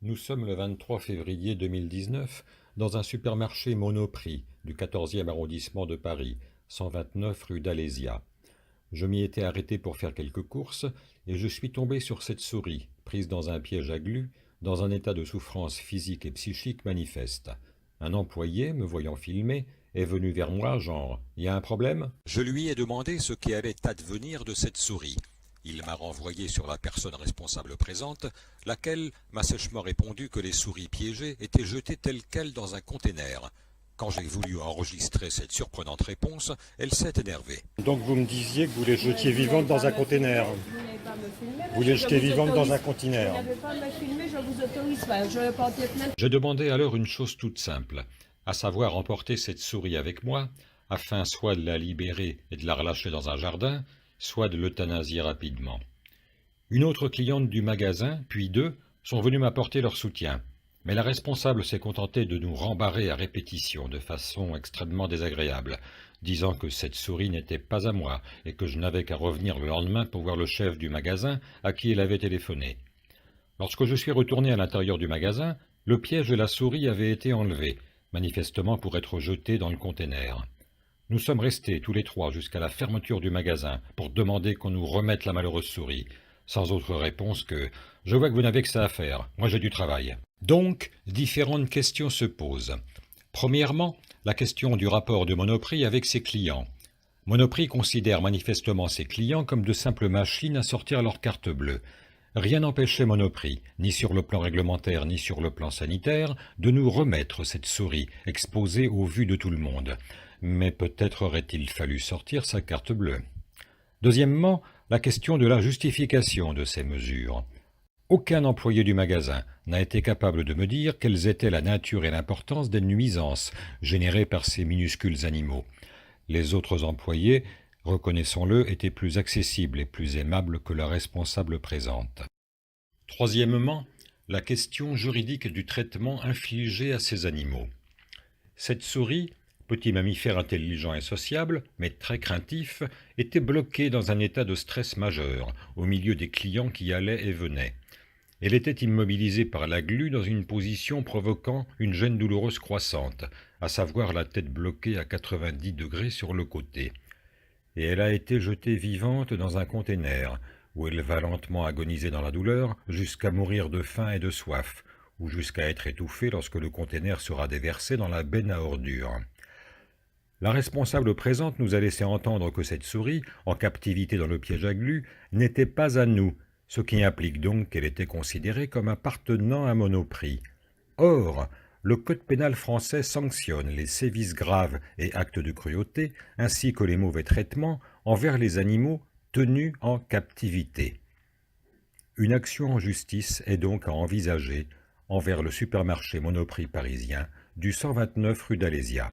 Nous sommes le 23 février 2019 dans un supermarché Monoprix du 14e arrondissement de Paris, 129 rue d'Alésia. Je m'y étais arrêté pour faire quelques courses et je suis tombé sur cette souris, prise dans un piège à glu, dans un état de souffrance physique et psychique manifeste. Un employé, me voyant filmer, est venu vers moi, genre « Y a un problème ?» Je lui ai demandé ce qui allait advenir de cette souris. Il m'a renvoyé sur la personne responsable présente, laquelle m'a sèchement répondu que les souris piégées étaient jetées telles quelles dans un conteneur. Quand j'ai voulu enregistrer cette surprenante réponse, elle s'est énervée. Donc vous me disiez que vous les jetiez vivantes dans un conteneur. Vous n'avez pas à me filmer. Vous les jetez vivantes dans un Vous conteneur. n'avez pas à me filmer, je vous autorise pas. Je vais porter plainte. Je demandais alors une chose toute simple, à savoir emporter cette souris avec moi, afin soit de la libérer et de la relâcher dans un jardin, soit de l'euthanasier rapidement. Une autre cliente du magasin, puis deux, sont venues m'apporter leur soutien. Mais la responsable s'est contentée de nous rembarrer à répétition de façon extrêmement désagréable, disant que cette souris n'était pas à moi et que je n'avais qu'à revenir le lendemain pour voir le chef du magasin à qui elle avait téléphoné. Lorsque je suis retourné à l'intérieur du magasin, le piège de la souris avait été enlevé, manifestement pour être jeté dans le conteneur. Nous sommes restés tous les trois jusqu'à la fermeture du magasin pour demander qu'on nous remette la malheureuse souris, sans autre réponse que « Je vois que vous n'avez que ça à faire, moi j'ai du travail ». Donc, différentes questions se posent. Premièrement, la question du rapport de Monoprix avec ses clients. Monoprix considère manifestement ses clients comme de simples machines à sortir leur carte bleue. Rien n'empêchait Monoprix, ni sur le plan réglementaire ni sur le plan sanitaire, de nous remettre cette souris exposée aux vues de tout le monde. Mais peut-être aurait-il fallu sortir sa carte bleue. Deuxièmement, la question de la justification de ces mesures. Aucun employé du magasin n'a été capable de me dire quelles étaient la nature et l'importance des nuisances générées par ces minuscules animaux. Les autres employés, reconnaissons-le, étaient plus accessibles et plus aimables que la responsable présente. Troisièmement, la question juridique du traitement infligé à ces animaux. Cette souris, petit mammifère intelligent et sociable, mais très craintif, était bloquée dans un état de stress majeur, au milieu des clients qui allaient et venaient. Elle était immobilisée par la glu dans une position provoquant une gêne douloureuse croissante, à savoir la tête bloquée à 90 degrés sur le côté. Et elle a été jetée vivante dans un conteneur, où elle va lentement agoniser dans la douleur jusqu'à mourir de faim et de soif, ou jusqu'à être étouffée lorsque le conteneur sera déversé dans la benne à ordures. La responsable présente nous a laissé entendre que cette souris, en captivité dans le piège à glu, n'était pas à nous, ce qui implique donc qu'elle était considérée comme appartenant à Monoprix. Or, le Code pénal français sanctionne les sévices graves et actes de cruauté, ainsi que les mauvais traitements envers les animaux tenus en captivité. Une action en justice est donc à envisager envers le supermarché Monoprix parisien du 129 rue d'Alésia.